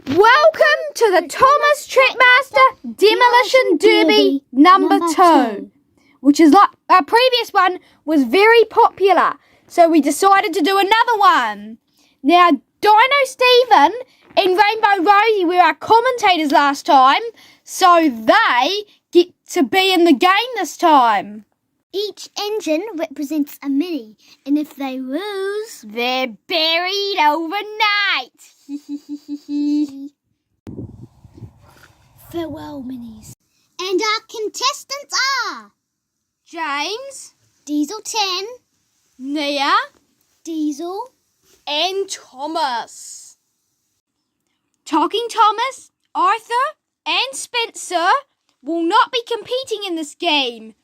Welcome to the Thomas Trackmaster Demolition Derby number 2, which is like our previous one was very popular, so we decided to do another one. Now, Dino Stephen and Rainbow Rosie were our commentators last time, so they get to be in the game this time. Each engine represents a mini, and if they lose, they're buried overnight. Farewell, minis. And our contestants are James, Diesel 10, Nia, Diesel, and Thomas. Talking Thomas, Arthur, and Spencer will not be competing in this game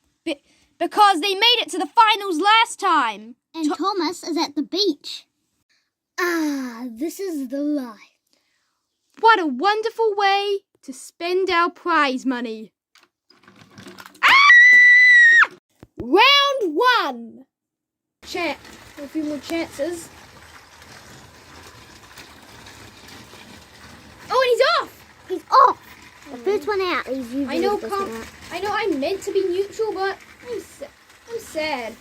because they made it to the finals last time. And Thomas is at the beach. Ah, this is the life. What a wonderful way to spend our prize money. Ah! Round 1. A few more chances. Oh, and he's off! He's off! The first one out. He's usually I know, the first one out. I know I'm meant to be neutral, but I'm sad.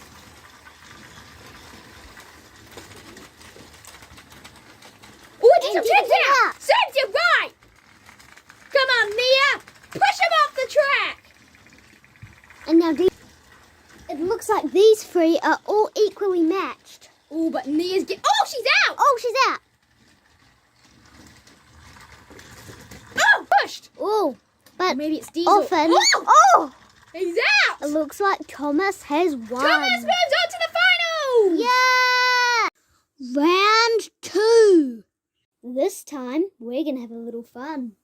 Oh, it's out! Serves you right! Come on, Nia! Push him off the track! And now it looks like these three are all equally matched. Oh, but Nia's oh, she's out! Oh, she's out! Oh, pushed! Oh, but maybe it's Diesel. Often. Oh! He's out! It looks like Thomas has won. Thomas moves on to the finals! Yeah! Round 2. This time, we're going to have a little fun.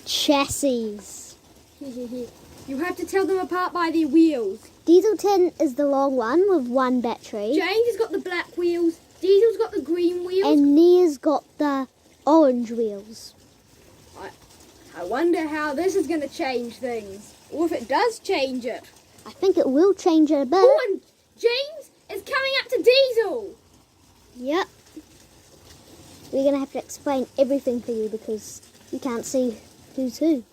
Chassis. You have to tell them apart by their wheels. Diesel 10 is the long one with one battery. James has got the black wheels. Diesel's got the green wheels. And Nia's got the orange wheels. I wonder how this is going to change things. Or if it does change it. I think it will change it a bit. Oh, and James is coming up to Diesel. Yep. We're going to have to explain everything for you because you can't see who's who.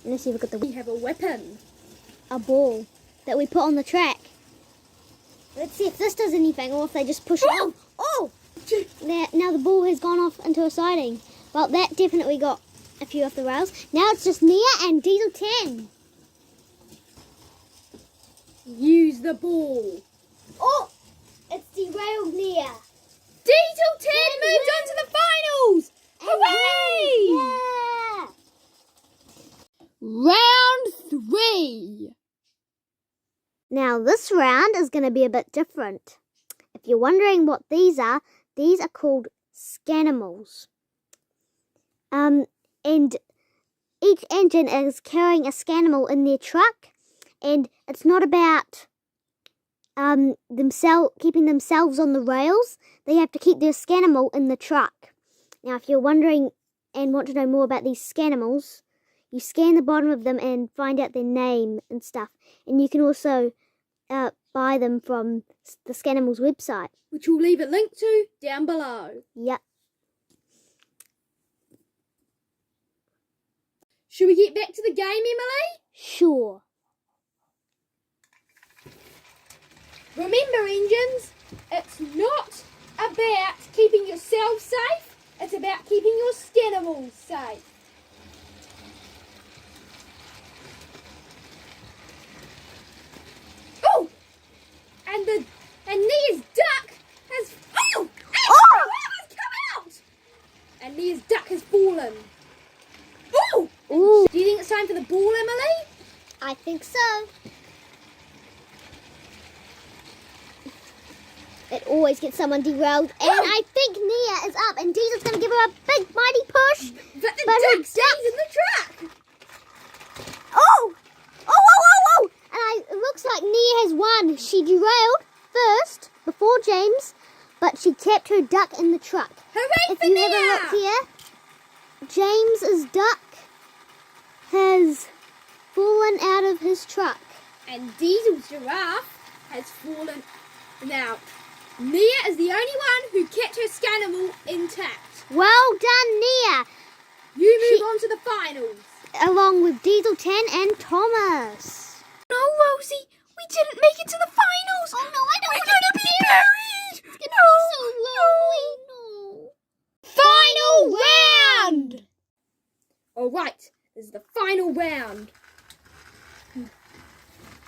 Unless you look at the... We have a weapon. A ball that we put on the track. Let's see if this does anything or if they just push it off. Oh! Now the ball has gone off into a siding. Well, that definitely got a few off the rails. Now it's just Nia and Diesel 10. Use the ball. Oh! It's derailed Nia. Diesel 10 moved on to the finals! Hooray! Yeah! Round 3. Now this round is going to be a bit different. If you're wondering what these are called scanimals. And each engine is carrying a scanimal in their truck, and it's not about keeping themselves on the rails. They have to keep their scanimal in the truck. Now, if you're wondering and want to know more about these scanimals, you scan the bottom of them and find out their name and stuff. And you can also buy them from the Scanimals website, which we'll leave a link to down below. Yep. Should we get back to the game, Emily? Sure. Remember, engines, it's not about keeping yourself safe, it's about keeping your Scanimals safe. Oh! And Nia's duck has... Oh! It's come out! And Nia's duck has fallen. Oh! Ooh. Do you think it's time for the ball, Emily? I think so. It always gets someone derailed. And I think Nia is up. And Diesel's going to give her a big, mighty push. But the duck stays in the track. Oh! Oh! And it looks like Nia has won. She derailed first, before James, but she kept her duck in the truck. Hooray if for you Nia! have a look here, James's duck has fallen out of his truck. And Diesel's giraffe has fallen. Now, Nia is the only one who kept her Scanimal intact. Well done, Nia. You move on to the finals. Along with Diesel 10 and Thomas. No, Rosie, we didn't make it to the finals. Oh no, I don't We're want gonna be buried. It's gonna be so lonely. No. Final round. All right, this is the final round.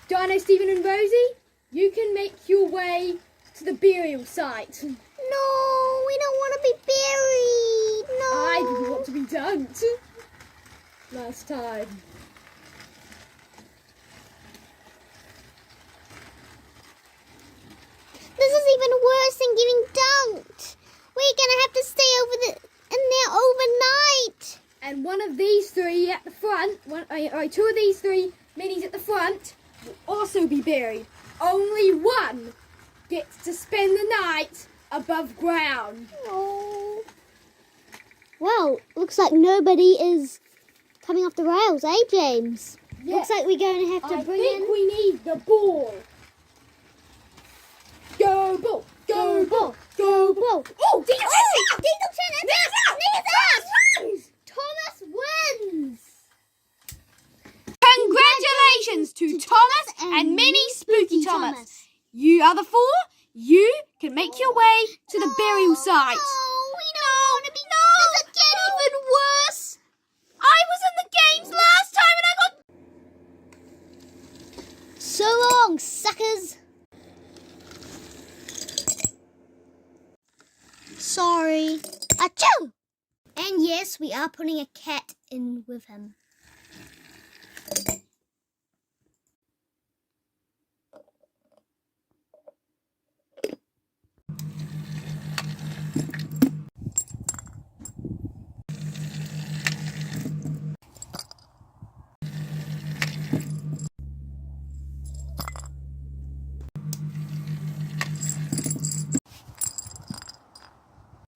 Dino, Stephen, and Rosie, you can make your way to the burial site. No, we don't want to be buried. No. I didn't want to be dunked last time. This is even worse than getting dunked. We're gonna have to stay in there overnight. And one of these three at the front, two of these three minis at the front will also be buried. Only one gets to spend the night above ground. Oh. Well, looks like nobody is coming off the rails, eh, James? Yes. Looks like we're going to have to I bring think in... we need the ball. Go ball, go ball, go ball. Oh, Diesel Oh, Diesel 10 is Thomas wins! Congratulations to Thomas and Mini Spooky Thomas. You are the four. You can make your way to the burial site. No, we don't want to be... Does it get even worse? I was in the games last time and I got... So long, suckers. Sorry. Achoo! And yes, we are putting a cat in with him.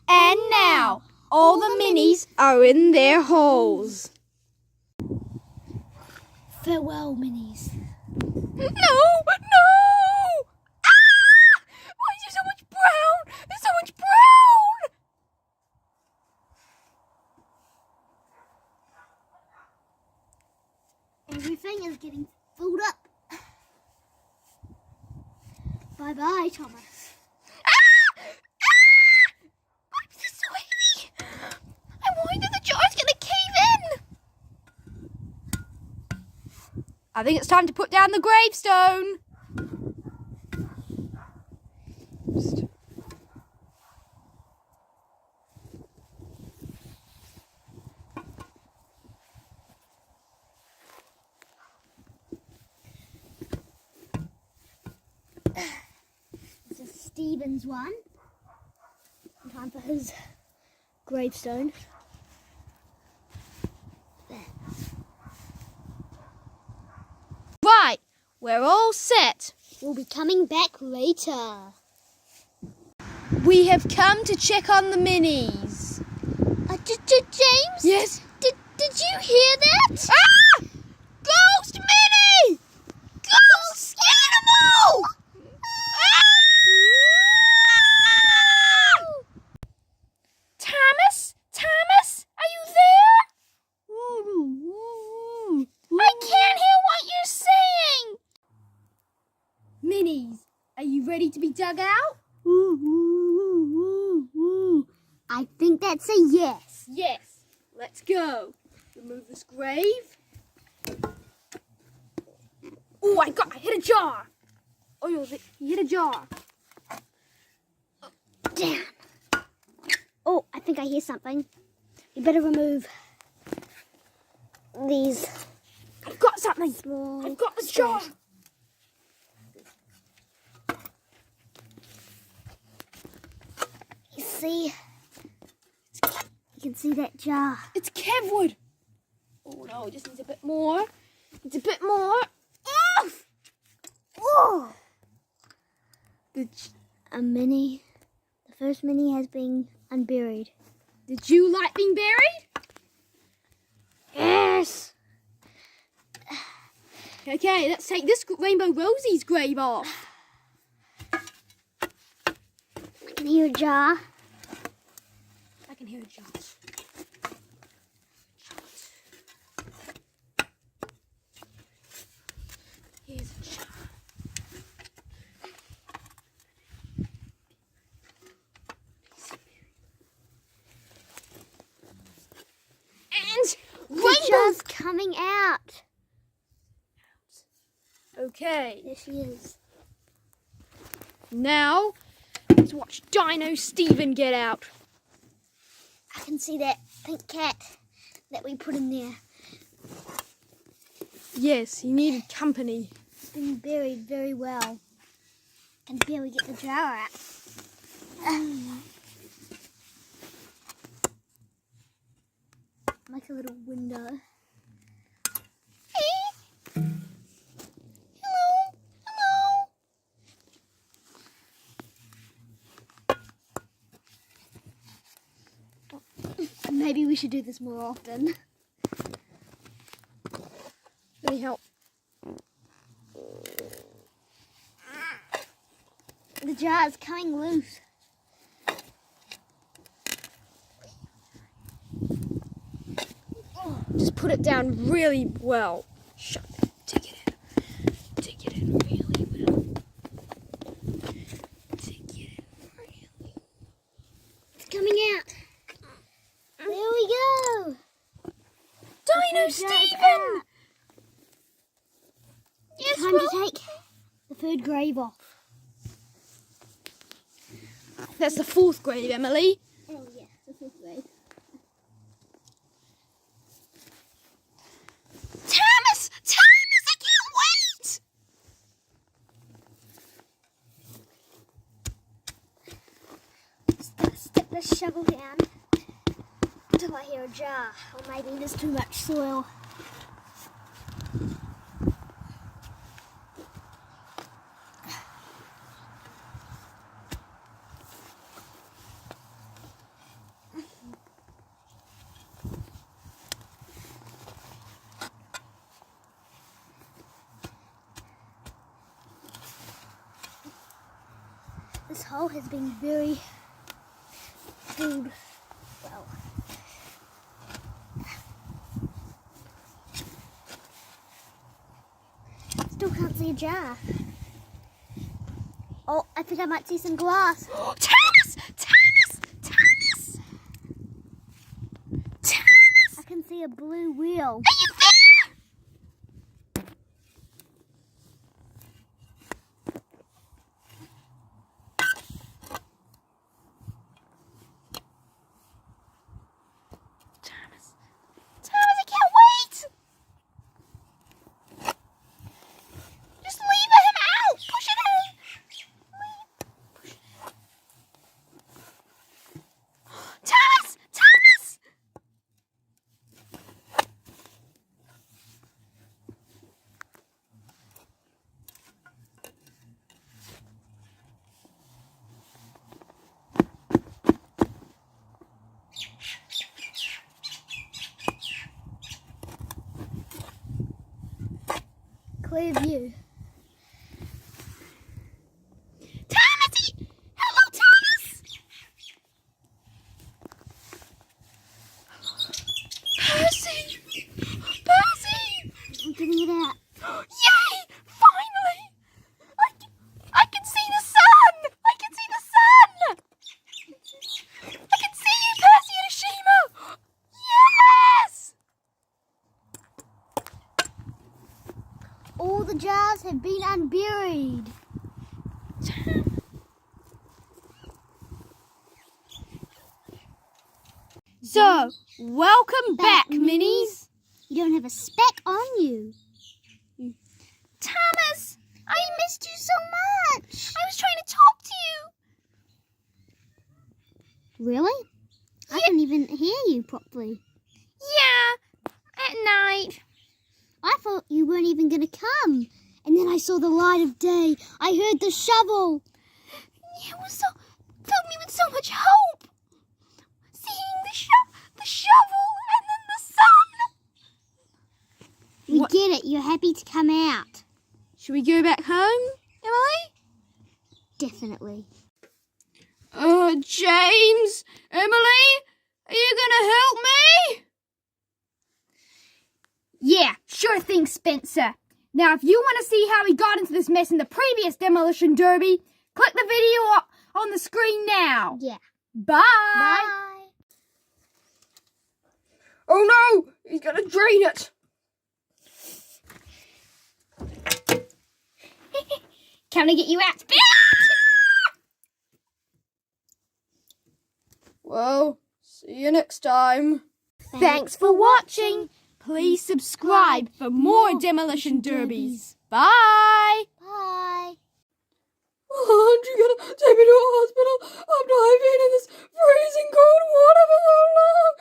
And now, all the minis are in their holes. Farewell, minis. No! No! Ah! Why is there so much brown? There's so much brown! Everything is getting filled up. Bye-bye, Thomas. Ah! Ah! Why is this so heavy? I'm worried that the jar's gonna cave in. I think it's time to put down the gravestone. This is Stephen's one. Time for his gravestone. Right, we're all set. We'll be coming back later. We have come to check on the minis. James? Yes. Did you hear that? Ah! Ghost Mini! Ghost Scanimal! Thomas? Thomas? Are you there? I can't hear what you're saying. Minis, are you ready to be dug out? I think that's a yes. Yes. Let's go. Remove this grave. Oh, I hit a jar. Oh, you hit a jar. Damn. Oh, I think I hear something. You better remove these I've got something. small... I've got the jar. You see? You can see that jar. It's Kevwood. Oh no, it just needs a bit more. It's a bit more. Oh! Oh! A mini. The first mini has been unburied. Did you like being buried? Okay, let's take this Rainbow Rosie's grave off. I can hear a jar. I can hear a jar. Here's a jar. And The jar's coming out. Okay, There she is. now let's watch Dino Steven get out. I can see that pink cat that we put in there. Yes, he needed company. It's been buried very well. Can barely get the jar out. Like a little window. Maybe we should do this more often. Let me help. The jar is coming loose. Just put it down really well. Shut it. Dig it in. Dig it in really well. Dig it in really well. It's coming out. There we go. Dino Steven! Yes, Time to take the third grave off. That's the fourth grave, Emily. Oh yeah, the fourth grave. Thomas! Thomas, I can't wait! Stick the shovel down until I hear a jar, or maybe there's too much soil. This hole has been very filled well. Still can't see a jar. Oh, I think I might see some glass. Thomas! Thomas! Thomas! Thomas! I can see a blue wheel. Are you there? Thomas! Thomas, I can't wait! Just leave him out! Push it out! Push it out. Thomas! Thomas! Clear view. Thomas! Hello, Thomas! Percy! Percy! I'm getting it out. Yay! Finally! I can see the sun! I can see the sun! I can see you, Percy and Ashima! Yes! All the jars have been unburied. So, welcome back, Minis. You don't have a speck on you. Thomas, I missed you so much. I was trying to talk to you. Really? I can't even hear you properly. Yeah, at night. I thought you weren't even going to come. And then I saw the light of day. I heard the shovel. It was filled me with so much hope. Seeing the shovel and then the sun. We get it. You're happy to come out. Should we go back home, Emily? Definitely. James, Emily, are you gonna help me? Yeah, sure thing, Spencer. Now, if you want to see how we got into this mess in the previous demolition derby, click the video on the screen now. Yeah. Bye. Bye. Oh no, he's gonna drain it. Can I get you out? Well, see you next time. Thanks for watching. Please subscribe for more demolition derbies. Bye. Bye. Aren't you gonna take me to a hospital after I've been in this freezing cold water for so long?